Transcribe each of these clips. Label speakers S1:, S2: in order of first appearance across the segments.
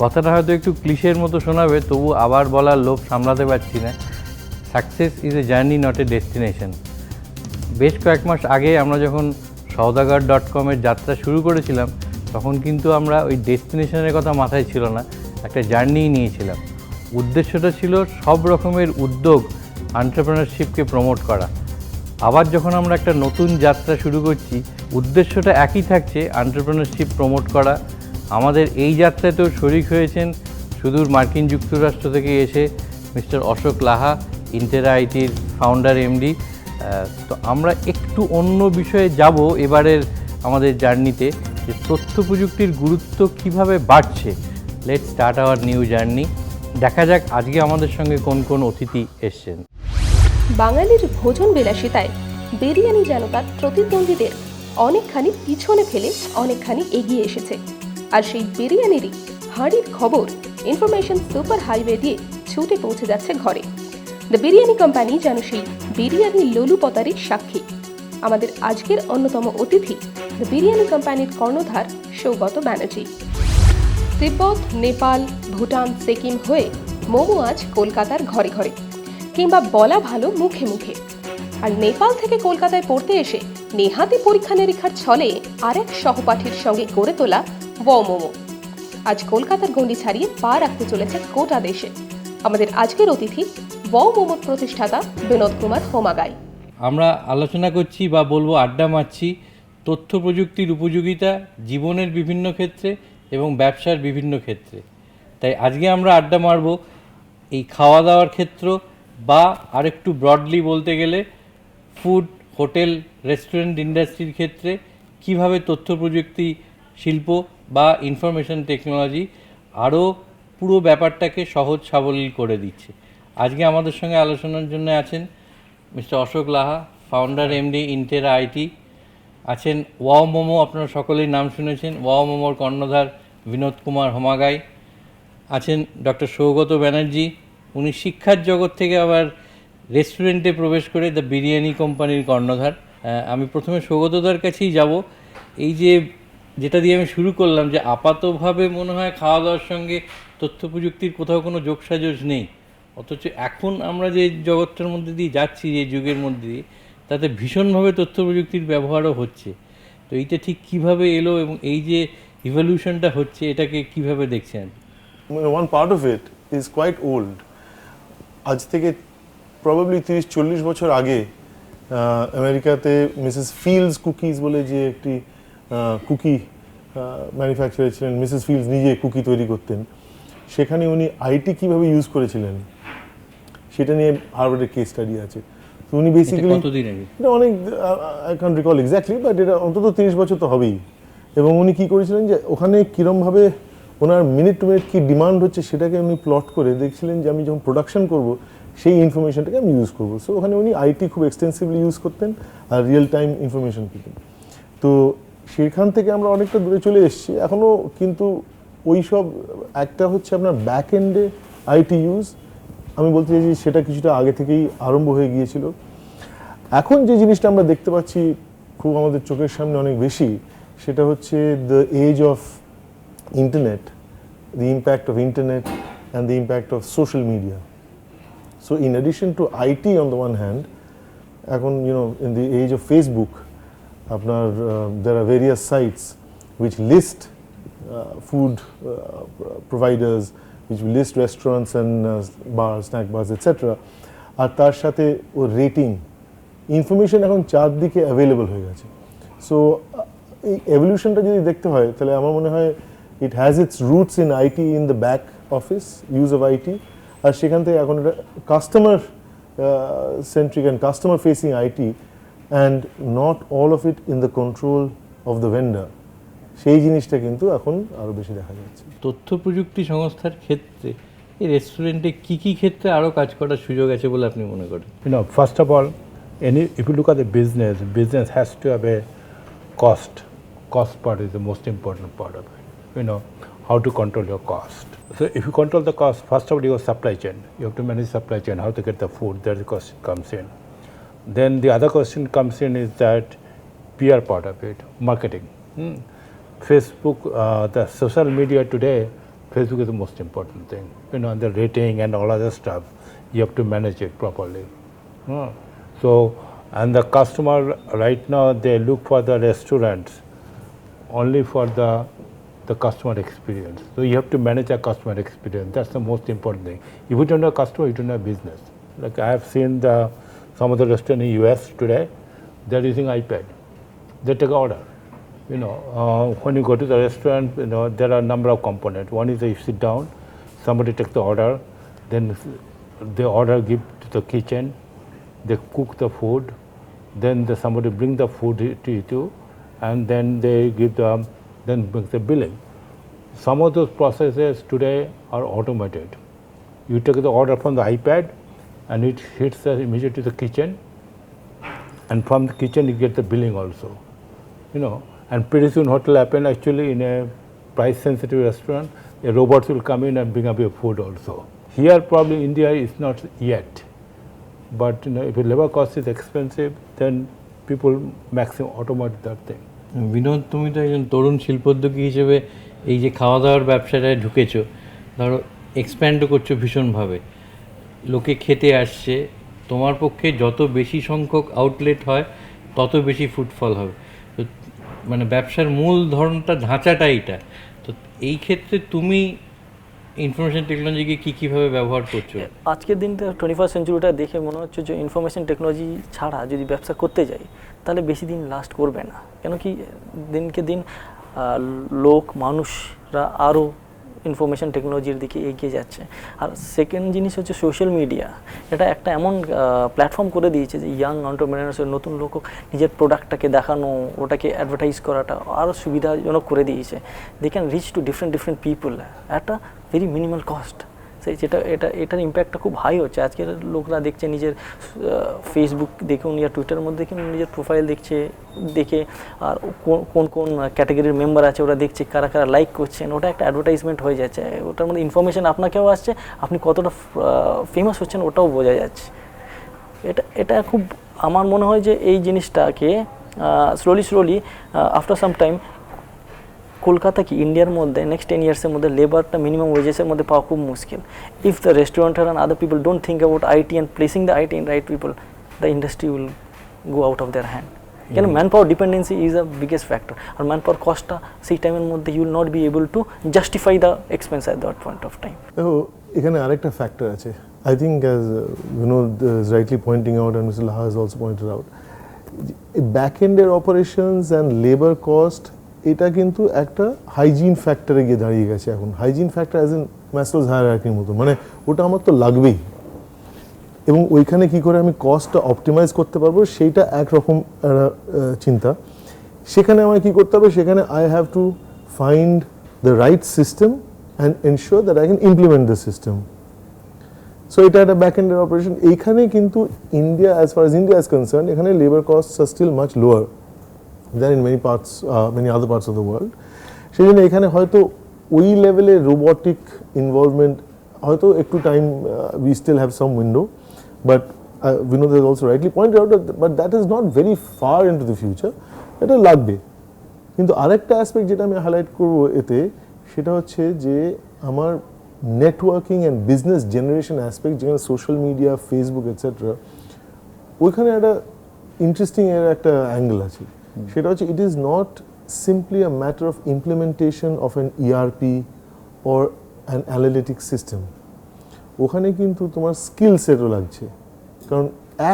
S1: কথাটা হয়তো একটু ক্লিশের মতো শোনাবে, তবু আবার বলার লোভ সামলাতে পারছি না। Success is a journey, not a destination. বেশ কয়েক মাস আগে আমরা যখন saudagar.com-এর যাত্রা শুরু করেছিলাম, তখন কিন্তু আমরা ওই ডেস্টিনেশনের কথা মাথায় ছিল না, একটা জার্নিই নিয়েছিলাম। উদ্দেশ্যটা ছিল সব রকমের উদ্যোগ, এন্টারপ্রেনারশিপকে প্রমোট করা। আবার যখন আমরা একটা নতুন যাত্রা শুরু করছি, উদ্দেশ্যটা একই থাকছে, এন্টারপ্রেনারশিপ প্রমোট করা। আমাদের এই যাত্রাতেও শরিক হয়েছেন সুদূর মার্কিন যুক্তরাষ্ট্র থেকে এসে মিস্টার অশোক লাহা, ইন্টেরা আইটির ফাউন্ডার এমডি। তো আমরা একটু অন্য বিষয়ে যাব এবারের আমাদের জার্নিতে, যে তথ্য প্রযুক্তির গুরুত্ব কিভাবে বাড়ছে। Let's start our new journey. দেখা যাক আজকে আমাদের সঙ্গে কোন কোন অতিথি এসছেন।
S2: বাঙালির ভোজন বিলাসিতায় বিরিয়ানি যেন তার প্রতিদ্বন্দ্বীদের অনেকখানি পিছনে ফেলে অনেকখানি এগিয়ে এসেছে। আর সেই বিরিয়ানিরই হাঁড়ির খবর ইনফরমেশন সুপার হাইওয়ে দিয়ে ছুটে পৌঁছে যাচ্ছে ঘরে। দ্য বিরিয়ানি কোম্পানি যেন সেই বিরিয়ানি লোলুপতারির সাক্ষী। আমাদের আজকের অন্যতম অতিথি দ্য বিরিয়ানি কোম্পানির কর্ণধার সৌগত ব্যানার্জি। তিব্বত, নেপাল, ভুটান, সিকিম হয়ে মোমো আজ কলকাতার ঘরে ঘরে, কিংবা বলা ভালো মুখে মুখে। আর নেপাল থেকে কলকাতায় পড়তে এসে নেহাতি পরীক্ষা নিরীক্ষার ছলে আরেক সহপাঠীর সঙ্গে গড়ে তোলা মোমো আজ কলকাতার গণ্ডি ছাড়িয়ে পা রাখতে চলেছে গোটা দেশে। আমাদের আজকের অতিথি মোমোর প্রতিষ্ঠাতা বিনোদ কুমার হোমাগাই।
S1: আমরা আলোচনা করছি বা বলবো আড্ডা মারছি তথ্য প্রযুক্তির উপযোগিতা জীবনের বিভিন্ন ক্ষেত্রে এবং ব্যবসার বিভিন্ন ক্ষেত্রে। তাই আজকে আমরা আড্ডা মারব এই খাওয়া দাওয়ার ক্ষেত্র, বা আরেকটু ব্রডলি বলতে গেলে ফুড, হোটেল, রেস্টুরেন্ট ইন্ডাস্ট্রির ক্ষেত্রে কিভাবে তথ্য প্রযুক্তি শিল্প বা ইনফরমেশন টেকনোলজি আরও পুরো ব্যাপারটাকে সহজ সাবলীল করে দিচ্ছে। আজকে আমাদের সঙ্গে আলোচনার জন্য আছেন mister Ashok Laha, founder MD Intera IT. আছেন ওয়াও মোমো, আপনারা সকলেই নাম শুনেছেন, ওয়াও মোমোর কর্ণধার বিনোদ কুমার হোমাগাই। আছেন ডক্টর সৌগত ব্যানার্জি, উনি শিক্ষার জগৎ থেকে আবার রেস্টুরেন্টে প্রবেশ করে দ্য বিরিয়ানি কোম্পানির কর্ণধার। আমি প্রথমে সৌগতদার কাছেই যাব। এই যেটা দিয়ে আমি শুরু করলাম, যে আপাতভাবে মনে হয় খাওয়া দাওয়ার সঙ্গে তথ্য প্রযুক্তির কোথাও কোনো যোগসাজশ নেই, অথচ এখন আমরা যে জগৎটার মধ্যে দিয়ে যাচ্ছি, যে যুগের মধ্যে দিয়ে, তাতে ভীষণভাবে তথ্য প্রযুক্তির ব্যবহারও হচ্ছে। তো এইটা ঠিক কিভাবে এলো এবং এই যে ইভলিউশনটা হচ্ছে, এটাকে কিভাবে দেখছেন?
S3: One part of it is quite old. আজ থেকে প্রবাবলি 30-40 বছর আগে আমেরিকাতে মিসেস ফিল্ডস কুকিজ বলে যে একটি কুকি ম্যানুফ্যাকচারার ছিলেন, মিসেস ফিল্ডস নিজে কুকি তৈরি করতেন। সেখানে উনি আইটি কিভাবে ইউজ করেছিলেন সেটা নিয়ে হার্ভার্ডের কেস স্টাডি আছে। তো উনি বেসিক্যালি এটা অনেক, I can't recall exactly, but এটা অন্তত 30 বছর তো হবেই। এবং উনি কী করেছিলেন, যে ওখানে কীরমভাবে ওনার মিনিট টু মিনিট কী ডিমান্ড হচ্ছে সেটাকে উনি প্লট করে দেখছিলেন, যে আমি যখন প্রোডাকশন করব সেই ইনফরমেশনটাকে আমি ইউজ করবো। সো ওখানে উনি আইটি খুব এক্সটেন্সিভলি ইউজ করতেন আর রিয়েল টাইম ইনফরমেশন পেতেন। তো সেখান থেকে আমরা অনেকটা দূরে চলে এসেছি এখনও, কিন্তু ওই সব একটা হচ্ছে আপনার ব্যাক এন্ডে আইটি ইউজ, আমি বলতে চাইছি সেটা কিছুটা আগে থেকেই আরম্ভ হয়ে গিয়েছিল। এখন যে জিনিসটা আমরা দেখতে পাচ্ছি খুব আমাদের চোখের সামনে অনেক বেশি, সেটা হচ্ছে the age of internet, the impact of internet and the impact of social media. So in addition to IT on the one hand, in the age of Facebook, there are various sites which list food providers, which list restaurants and bars, snack bars, etc. আর তার সাথে ও rating information এখন চারদিকে available হয়ে গেছে। So এই এভলিউশনটা যদি দেখতে হয়, তাহলে আমার মনে হয় it has its roots in IT, in the back office use of IT, আর সেখান থেকে এখন এটা customer centric and customer facing IT, and not all of it in the control of the vendor. সেই জিনিসটা কিন্তু এখন আরো বেশি দেখা যাচ্ছে।
S1: তথ্য প্রযুক্তি সংস্থার ক্ষেত্রে এই রেস্টুরেন্টে কি কি ক্ষেত্রে আরো কাজ করার সুযোগ আছে বলে আপনি মনে করেন?
S4: First of all, if you look at the business has to have a cost part is the most important part of it. How to control your cost. So if you control the cost, first of all, your supply chain. You have to manage supply chain, how to get the food, there the cost comes in. Then the other question comes in is that PR part of it, marketing. Facebook, the social media today, Facebook is the most important thing. You know, and the rating and all other stuff, you have to manage it properly. So, and the customer right now, they look for the restaurants only for the customer experience. So you have to manage a customer experience. That's the most important thing. If you don't have customer, you don't have business. Like I have seen some of the restaurants in US today, they're using iPad. They take order. You know, when you go to the restaurant, you know, there are a number of components. One is that you sit down, somebody takes the order, then the order give to the kitchen, they cook the food, then somebody bring the food to you, and then they give then make the billing. Some of those processes today are automated. You take the order from the iPad, and it hits immediately the kitchen, and from the kitchen you get the billing also. You know, and pretty soon what will happen actually in a price sensitive restaurant, a robot will come in and bring up your food also. Here probably India is not yet, but you know, if the labor cost is expensive, then people maximum automate that thing.
S1: Binod, তুমি তো একজন তরুণ শিল্পোদ্যোগী হিসেবে এই যে খাওয়া দাওয়ার ব্যবসাটায় ঢুকেছো, ধরো এক্সপ্যান্ডও করছো ভীষণভাবে, লোকে খেতে আসছে, তোমার পক্ষে যত বেশি সংখ্যক আউটলেট হয় তত বেশি ফুটফল হবে। তো মানে ব্যবসার মূল ধরনটা ঢাঁচাটা এইটা। তো এই ক্ষেত্রে তুমি ইনফরমেশন টেকনোলজিকে কীভাবে ব্যবহার করছো?
S5: আজকের দিনটা 21st সেঞ্চুরিটা দেখে মনে হচ্ছে যে ইনফরমেশন টেকনোলজি ছাড়া যদি ব্যবসা করতে যাই তাহলে বেশি দিন লাস্ট করবে না। কেন কি দিনকে দিন মানুষরা আরও ইনফরমেশন টেকনোলজির দিকে এগিয়ে যাচ্ছে। আর সেকেন্ড জিনিস হচ্ছে সোশ্যাল মিডিয়া, এটা একটা এমন প্ল্যাটফর্ম করে দিয়েছে যে ইয়াং এন্টারপ্রেনার্সের নতুন লোক নিজের প্রোডাক্টটাকে দেখানো, ওটাকে অ্যাডভার্টাইজ করাটা আরও সুবিধাজনক করে দিয়েছে। They can reach to different people at a very minimal cost. সেই এটার ইম্প্যাক্টটা খুব হাই হচ্ছে। আজকের লোকরা দেখছে নিজের ফেসবুক দেখুন ইয়া টুইটারের মধ্যে দেখুন নিজের প্রোফাইল দেখে আর কোন কোন ক্যাটাগরির মেম্বার আছে ওরা দেখছে, কারা কারা লাইক করছেন, ওটা একটা অ্যাডভার্টাইজমেন্ট হয়ে যাচ্ছে। ওটার মধ্যে ইনফরমেশান আপনাকেও আসছে, আপনি কতটা ফেমাস হচ্ছেন ওটাও বোঝা যাচ্ছে। এটা খুব আমার মনে হয় যে এই জিনিসটাকে slowly after some time Kolkata কি ইন্ডিয়ার মধ্যে নেক্সট 10 ইয়ার্সের মধ্যে লেবারটা মিনিমাম ওয়েজেসের মধ্যে পাওয়া খুব মুশকিল। If the restaurateur and other people don't think about IT and placing the IT in right people, the industry will go out of their hand. কেন man power dependency is a biggest factor. আর man power কস্টটা সেই টাইমের মধ্যে you will not be able to justify the expense at that point of time.
S3: দেখো এখানে আরেকটা factor আছে। I think as Vinod is rightly pointing out and Mr. Laha has also pointed out, back এন্ডের operations and labour cost এটা কিন্তু একটা hygiene ফ্যাক্টরে গিয়ে দাঁড়িয়ে গেছে এখন। Hygiene factor as in Maslow's হায়ারার্কির মতো, মানে ওটা আমার তো লাগবেই, এবং ওইখানে কি করে আমি কস্টটা অপটিমাইজ করতে পারবো সেইটা একরকম চিন্তা। সেখানে আমায় কী করতে হবে, সেখানে I have to find the right system and ensure that I can implement the system. So এটা একটা ব্যাক এন্ডের অপারেশন। এইখানে কিন্তু India, as far as India is concern, এখানে labour costs are still much lower than in many other parts of the world. সেই জন্য এখানে হয়তো ওই লেভেলের রোবটিক ইনভলভমেন্ট হয়তো একটু time, we still have some window, but Vinod has also rightly pointed out that but that is not very far into the future. এটা লাগবে। কিন্তু আরেকটা অ্যাসপেক্ট যেটা আমি হাইলাইট করব এতে, সেটা হচ্ছে যে আমার networking and business generation aspect, যেখানে সোশ্যাল মিডিয়া, ফেসবুক এটসেট্রা, ওইখানে একটা ইন্টারেস্টিং এর একটা অ্যাঙ্গেল আছে। সেটা হচ্ছে it is not simply a matter of implementation of an ERP or an analytic system. ওখানে কিন্তু তোমার স্কিল সেটও লাগছে, কারণ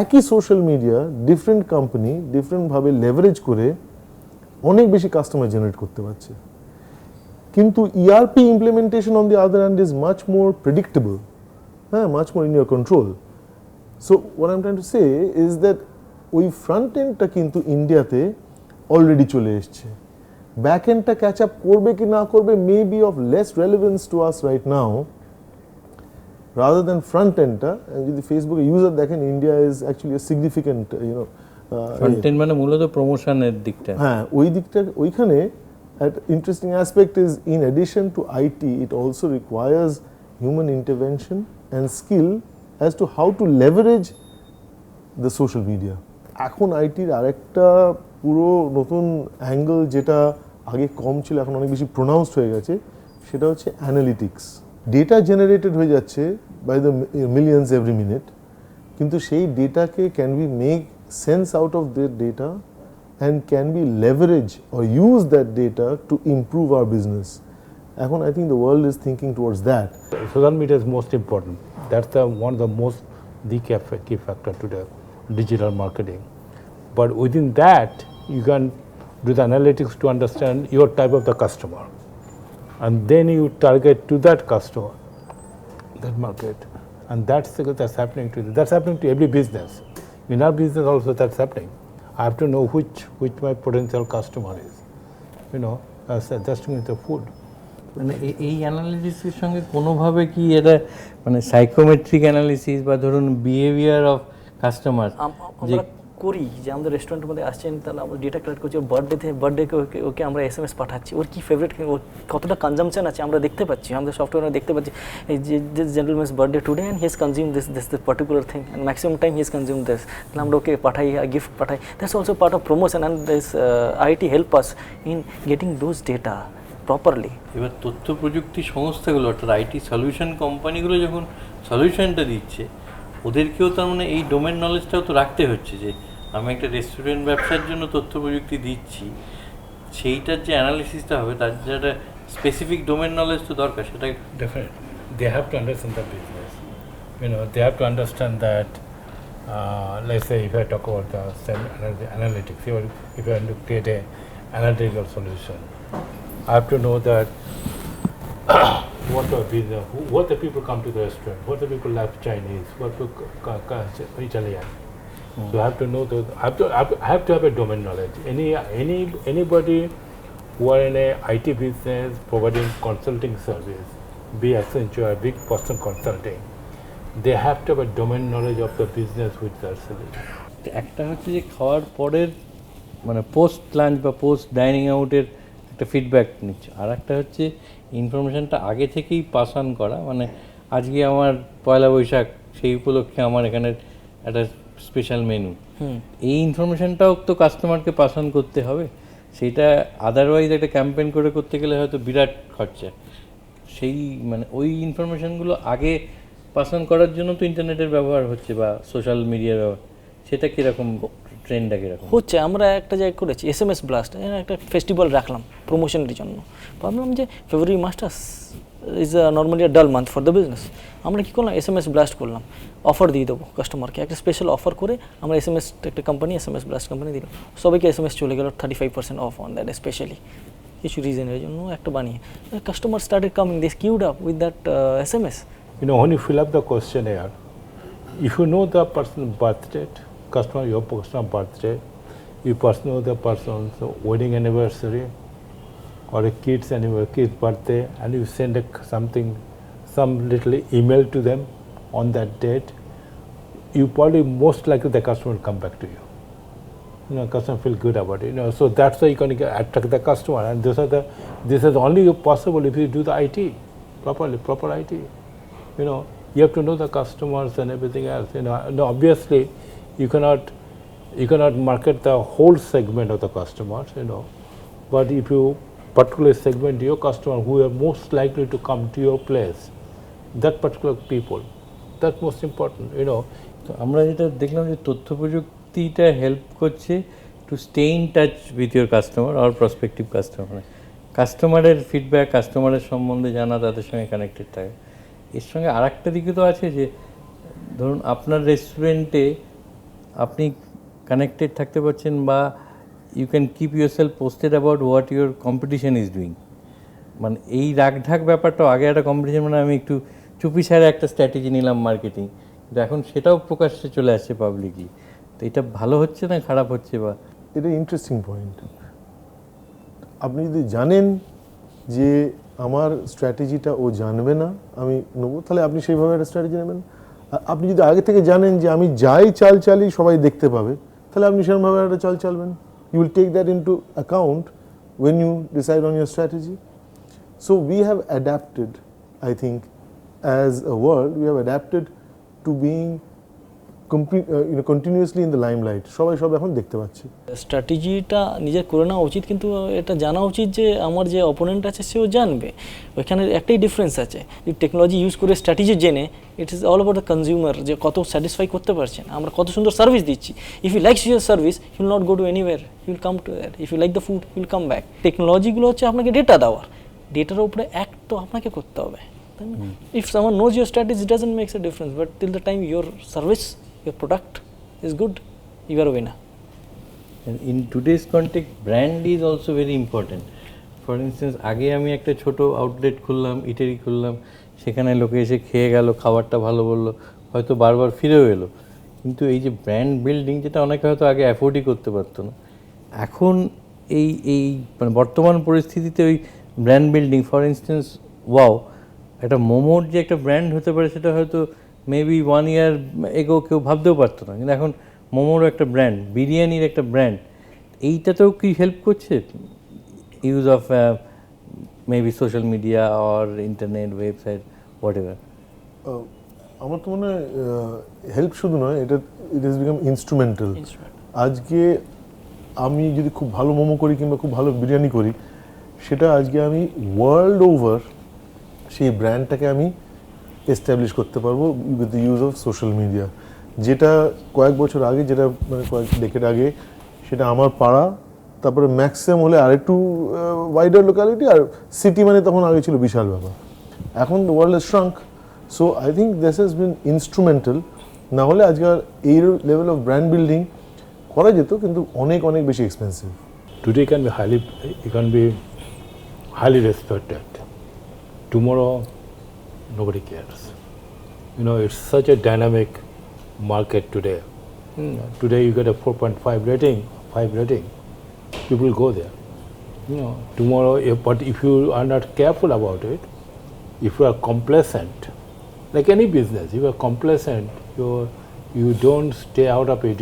S3: একই সোশ্যাল মিডিয়া ডিফারেন্ট কোম্পানি ডিফারেন্টভাবে লেভারেজ করে অনেক বেশি কাস্টমার জেনারেট করতে পারছে। কিন্তু ERP implementation on the other hand is much more predictable, হ্যাঁ, much more in your control. So what I am trying to say is that ওই front এন্ডটা কিন্তু ইন্ডিয়াতে অলরেডি চলে এসছে। ব্যাক এন্ডটা ক্যাচ আপ করবে কি না করবে maybe of less relevance to us right now rather than front এন্ডটা। যদি ফেসবুকে ইউজার দেখেন, India is actually a significant
S1: front end মানে মূলত প্রমোশনের দিকটা।
S3: হ্যাঁ, ওই দিকটা ওইখানে একটা interesting aspect is in addition to IT it also requires human intervention and skill as to how to leverage the social media. এখন আইটির আরেকটা পুরো নতুন অ্যাঙ্গেল, যেটা আগে কম ছিল এখন অনেক বেশি প্রোনাউন্সড হয়ে গেছে, সেটা হচ্ছে অ্যানালিটিক্স। ডেটা জেনারেটেড হয়ে যাচ্ছে by the millions every minute, কিন্তু সেই ডেটাকে can be make sense out of that data and can be leverage or use that data to improve our business. এখন I think the world is thinking towards that.
S4: Social media is most important. That's one of the most key factor to the digital marketing. But within that, you can do the analytics to understand your type of the customer, and then you target to that customer, that market, and that's happening to every business. In our business also that's happening. I have to know which my potential customer is. That's doing the food.
S1: মানে এই অ্যানালিসিসের সঙ্গে কোনোভাবে কি এটা মানে psychometric analysis বা ধরুন behaviour of customer যে
S5: আমরা করি, যে আমাদের রেস্টুরেন্টের মধ্যে আসছেন, তাহলে আমরা ডেটা কালেক্ট করছি, ওর বার্থডেকে ওকে আমরা SMS পাঠাচ্ছি, ওর কী ফেভারিট, ওর কতটা কনজামশন আছে আমরা দেখতে পাচ্ছি, আমাদের সফটওয়্যারে দেখতে পাচ্ছি এই যে gentleman's birthday today and he has consume this particular thing and maximum time he has consume this, তাহলে আমরা ওকে পাঠাই, গিফট পাঠাই। That's also part of promotion and this IT help us in getting those data properly.
S1: এবার তথ্য প্রযুক্তি সংস্থাগুলো অর্থাৎ IT solution কোম্পানিগুলো যখন সলিউশনটা দিচ্ছে, ওদেরকেও তার মানে এই ডোমেন নলেজটাও তো রাখতে হচ্ছে যে আমি একটা রেস্টুরেন্ট ব্যবসার জন্য তথ্য প্রযুক্তি দিচ্ছি, সেইটার যে অ্যানালিসিসটা হবে তার যে একটা স্পেসিফিক ডোমেন নলেজ তো দরকার, সেটা
S4: Definitely, they have to understand the business. They have to understand that. Let's say if I talk about the analytics, if I want to create a analytical solution, I have to know that what the business, what the people come to the restaurant, what the people like Chinese, what people Italian. So I have to know those. I have to have a domain knowledge. Anybody who are in a IT business providing consulting service, be Accenture, big person consulting, they have to have a domain knowledge of the business which they are selling.
S1: একটা হচ্ছে যে খাওয়ার পরের মানে post lunch বা post dining আউটের একটা feedback নিচ্ছে, আর একটা হচ্ছে ইনফরমেশানটা আগে থেকেই পাস অন করা, মানে আজকে আমার পয়লা বৈশাখ, সেই উপলক্ষে আমার এখানে একটা স্পেশাল মেনু, এই ইনফরমেশানটাও তো কাস্টমারকে পাস অন করতে হবে। সেইটা আদারওয়াইজ একটা ক্যাম্পেইন করে করতে গেলে হয়তো বিরাট খরচা। সেই মানে ওই ইনফরমেশানগুলো আগে পাস অন করার জন্য তো ইন্টারনেটের ব্যবহার হচ্ছে বা সোশ্যাল মিডিয়ার ব্যবহার, সেটা কীরকম ট্রেন্ডটা কীরকম
S5: হচ্ছে? আমরা একটা জায়গায় করেছি SMS ব্লাস্ট, একটা ফেস্টিভ্যাল রাখলাম প্রমোশনের জন্য, ভাবলাম যে ফেব্রুয়ারি মাসটা ইজ নর্মালি ডাল মান্থ ফর দ্য বিজনেস। আমরা কী করলাম, SMS ব্লাস্ট করলাম, অফার দিয়ে দেবো কাস্টমারকে, একটা স্পেশাল অফার করে আমরা একটা কোম্পানি SMS ব্লাস্ট কোম্পানি দিল, সবাইকে SMS চলে গেল 35% অফ অন দ্যাট স্পেশালি কিছু রিজনের জন্য একটা বানিয়ে। Customer started coming, they queued up with that SMS.
S4: When you fill up the questionnaire, if you know the person's birth date, your customer birthday, you know the person's wedding anniversary or a kid's birthday, and you send some little email to them on that date, you probably most likely the customer will come back to you. Customer feel good about it. So that's why you can attract the customer, and this is only possible if you do the IT properly, proper IT. You have to know the customers and everything else. Obviously, you cannot market the whole segment of the customers. But if you particularly segment your customer who are most likely to come to your place, that particular people, that's most important.
S1: তো আমরা যেটা দেখলাম যে তথ্য প্রযুক্তিটা help করছে to stay in touch with your customer আর prospective customer, কাস্টমারের ফিডব্যাক, কাস্টমারের সম্বন্ধে জানা, তাদের সঙ্গে কানেক্টেড থাকে। এর সঙ্গে আর একটা দিকে তো আছে যে ধরুন আপনার রেস্টুরেন্টে আপনি কানেক্টেড থাকতে পারছেন বা you can keep your self posted about what your competition is doing. মানে এই রাগঢাক ব্যাপারটাও আগে একটা কম্পিটিশন, মানে আমি একটু চুপি সারে একটা স্ট্র্যাটেজি নিলাম মার্কেটিং, কিন্তু এখন সেটাও প্রকাশ্যে চলে আসছে পাবলিকলি। তো এটা ভালো হচ্ছে না খারাপ হচ্ছে? বা
S3: এটা ইন্টারেস্টিং পয়েন্ট। আপনি যদি জানেন যে আমার স্ট্র্যাটেজিটা ও জানবে না, আমি নেবো, তাহলে আপনি সেইভাবে একটা স্ট্র্যাটেজি নেবেন। আপনি যদি আগে থেকে জানেন যে আমি যাই চাল চালি সবাই দেখতে পাবে, তাহলে আপনি সেরকমভাবে একটা চাল চালবেন। You will take that into account when you decide on your strategy. So we have adapted, I think, as a world, we have adapted to being continuously in the limelight, সবাই সব এখন দেখতে পাচ্ছি।
S5: স্ট্র্যাটেজিটা নিজের করে নেওয়া উচিত, কিন্তু এটা জানা উচিত যে আমার যে অপোনেন্ট আছে সেও জানবে। ওইখানে একটাই ডিফারেন্স আছে, টেকনোলজি ইউজ করে স্ট্র্যাটেজি জেনে it is all about the consumer, যে কত স্যাটিসফাই করতে পারছেন, আমরা কত সুন্দর সার্ভিস দিচ্ছি। If you likes your service you will not go to anywhere, you will come to that. If you like the food you will come back. টেকনোলজিগুলো হচ্ছে আপনাকে ডেটা দেওয়ার, ডেটার উপরে অ্যাক্ট তো আপনাকে করতে হবে। If someone knows your strategy, it doesn't make a difference, but till the time your service, your product is good, you are a winner.
S1: And in today's context, brand is also very important. For instance, আগে আমি একটা ছোট outlet খুললাম, ইটারি খুললাম, সেখানে লোকে এসে খেয়ে গেল, খাবারটা ভালো বললো, হয়তো বারবার ফিরেও এলো। কিন্তু এই যে ব্র্যান্ড বিল্ডিং, যেটা অনেকে হয়তো আগে অ্যাফোর্ডই করতে পারতো না, এখন এই মানে বর্তমান পরিস্থিতিতে ওই brand building, for instance wow, একটা মোমোর যে একটা ব্র্যান্ড হতে পারে সেটা হয়তো মেবি 1 year এগো কেউ ভাবতেও পারতো না, কিন্তু এখন মোমোরও একটা ব্র্যান্ড, বিরিয়ানির একটা ব্র্যান্ড। এইটাতেও কি হেল্প করছে use of maybe social media or internet, website, what ever?
S3: আমার তো মনে হয় হেল্প শুধু নয়, এটা ইট ইজ বিকাম ইনস্ট্রুমেন্টাল। আজকে আমি যদি খুব ভালো মোমো করি কিংবা খুব ভালো বিরিয়ানি করি, সেটা আজকে আমি ওয়ার্ল্ড ওভার সেই ব্র্যান্ডটাকে আমি এস্টাবলিশ করতে পারবো with the use of social media. যেটা কয়েক বছর আগে, যেটা মানে কয়েক ডেকেড আগে, সেটা আমার পাড়া, তারপরে ম্যাক্সিমাম হলে আরেকটু ওয়াইডার লোকালিটি, আর সিটি মানে তখন আগে ছিল বিশাল ব্যাপার। এখন the world is shrunk, so I think this has been instrumental. না হলে আজকাল এই লেভেল অফ ব্র্যান্ড বিল্ডিং করা যেত, কিন্তু অনেক অনেক বেশি expensive.
S4: Today can be highly respected. Tomorrow, nobody cares. You know, it's such a dynamic market today. Today you get a 4.5 rating, 5 rating, people go there. You know, tomorrow, but if you are not careful about it, if you are complacent, like any business, if you are complacent, you don't stay out of it.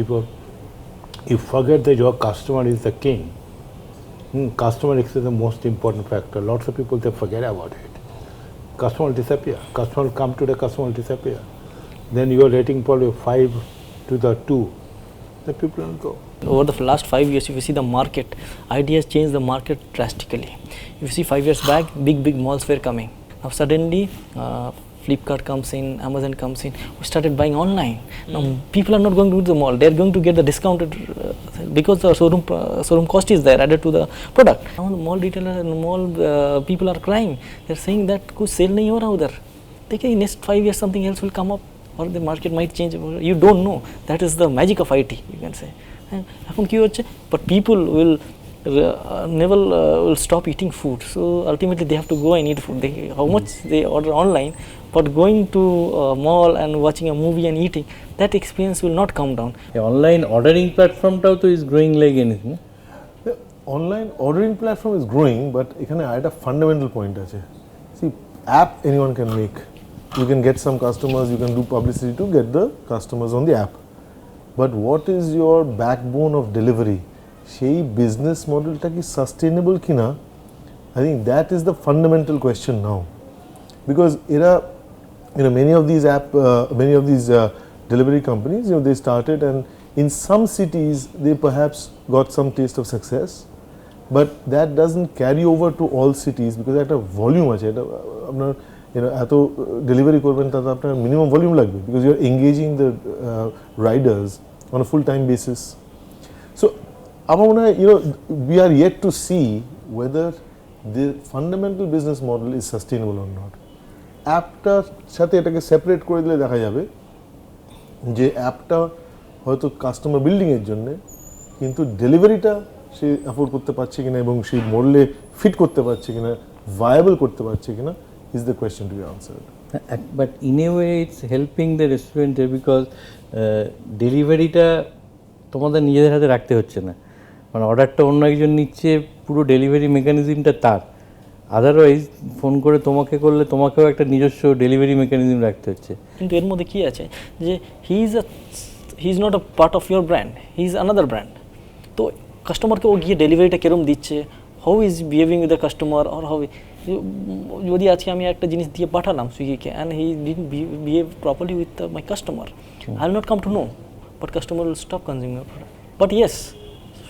S4: You forget that your customer is the king. Customer is the most important factor. Lots of people, they forget about it. Customer will disappear. Customer will come today, customer will disappear. Then your rating probably 5 to the 2. The people will go.
S5: Over the last 5 years, if you see the market, ideas changed the market drastically. If you see 5 years back, big malls were coming. Now suddenly, Flipkart comes in, Amazon comes in. We started buying online. Now people are not going to the mall. They are going to get the discounted because the showroom cost is there added to the product. Now the mall retailer and mall people are crying. They are saying that कुछ sale नहीं हो रहा उधर. देखिए next 5 years something else will come up or the market might change. You don't know. That is the magic of IT, you can say. এখন কি হচ্ছে? But people will never will stop eating food. So ultimately they have to go and eat food. How much they order online, but going to a mall and watching a movie and eating, that experience will not come down.
S1: Online ordering প্ল্যাটফর্মটাও তো is growing like anything.
S3: Online ordering platform is growing, but এখানে আরেকটা fundamental point আছে। See, app anyone can make, you can get some customers, you can do publicity to get the customers on the app, but what is your backbone of delivery? সেই business মডেলটা কি sustainable কিনা? I think that is the fundamental question now, because এরা many of these delivery companies, they started, and in some cities they perhaps got some taste of success, but that doesn't carry over to all cities because একটা volume আছে, এটা আপনার এত delivery করবেন তাতে আপনার minimum volume লাগবে, because you are engaging the riders on a full time basis. So আমার মনে হয় we are yet to see whether the fundamental business model is sustainable or not. অ্যাপটার সাথে এটাকে সেপারেট করে দিলে দেখা যাবে যে অ্যাপটা হয়তো কাস্টমার বিল্ডিংয়ের জন্যে, কিন্তু ডেলিভারিটা সে অ্যাফোর্ড করতে পারছে কিনা এবং সেই মডেলে ফিট করতে পারছে কিনা, ভায়াবল করতে পারছে কিনা, is the question to be answered.
S1: But in a way it's helping the রেস্টুরেন্টের, বিকজ ডেলিভারিটা তোমাদের নিজেদের হাতে রাখতে হচ্ছে না, মানে অর্ডারটা অন্য একজন নিচ্ছে, পুরো ডেলিভারি মেকানিজমটা তার। আদারওয়াইজ ফোন করে তোমাকে করলে তোমাকেও একটা নিজস্ব ডেলিভারি মেকানিজম রাখতে হচ্ছে।
S5: কিন্তু এর মধ্যে কী আছে যে he is not a part of your brand, he is another brand. তো কাস্টমারকে ও গিয়ে ডেলিভারিটা কীরকম দিচ্ছে, how is behaving with the customer, or how যদি আজকে আমি একটা জিনিস দিয়ে পাঠালাম সুইগিকে and he didn't behave properly with my customer, I will not come to know. but customer will stop consuming your product. But yes,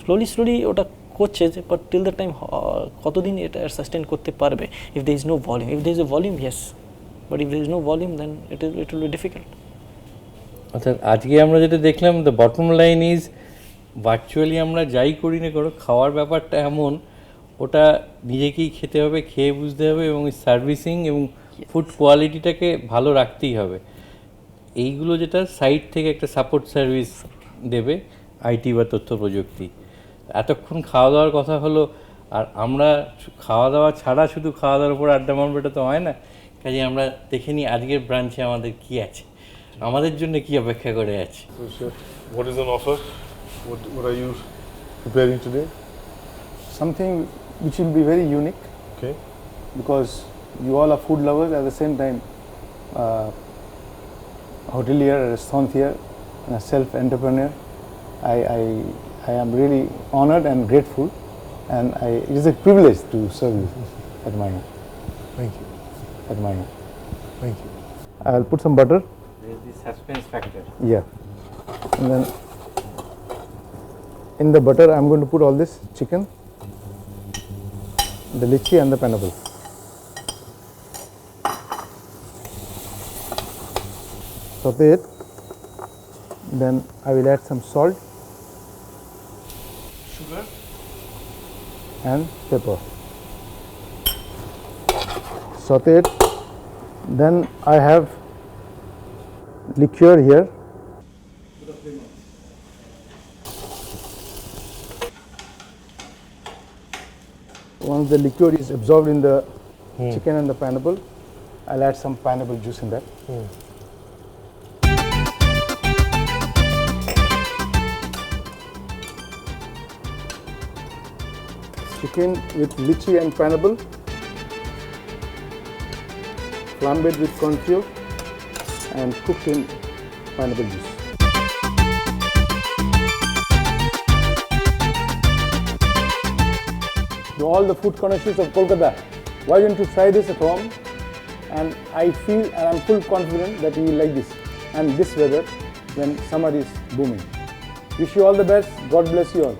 S5: slowly ওটা করছে যে, but till the time কতদিন এটা সাস্টেন করতে পারবে if there is no volume. If there is a volume, yes, but if there is no volume, then it will be difficult.
S1: অর্থাৎ আজকে আমরা যেটা দেখলাম, the bottom line is virtually আমরা যাই করি না করো, খাওয়ার ব্যাপারটা এমন, ওটা নিজেকেই খেতে হবে, খেয়ে বুঝতে হবে এবং সার্ভিসিং এবং ফুড কোয়ালিটিটাকে ভালো রাখতেই হবে। এইগুলো যেটা সাইড থেকে একটা সাপোর্ট সার্ভিস দেবে আইটি বা তথ্য প্রযুক্তি। এতক্ষণ খাওয়া দাওয়ার কথা হলো, আর আমরা খাওয়া দাওয়া ছাড়া শুধু খাওয়া দাওয়ার উপর আড্ডা মারবো, এটা তো হয় না। কাজে আমরা দেখে নিই আজকের ব্রাঞ্চে আমাদের কি আছে, আমাদের জন্য কি অপেক্ষা করে আছে।
S3: So, chef, what is on offer? What are you preparing today?
S6: Something which will be very unique
S3: Okay.
S6: because you all are food lovers at the same time hotelier, restaurateur and a self-entrepreneur. I am really honored and grateful, and it is a privilege to serve you at my home.
S3: Thank you.
S6: At my home.
S3: Thank you.
S6: I'll put some butter.
S1: There's the suspense factor.
S6: Yeah. And then in the butter I'm going to put all this chicken, the lychee and the pineapple. Saute it. Then I will add some salt,
S3: Sugar?
S6: and pepper. Saute it. Then I have liqueur here. Once the liqueur is absorbed in the chicken and the pineapple, I'll add some pineapple juice in that. Chicken with lychee and pineapple, flambéed with corn flour and cooked in pineapple juice. To all the food connoisseurs of Kolkata, why don't you try this at home? And I feel and I'm full confident that you will like this, and this weather when summer is booming. Wish you all the best. God bless you all.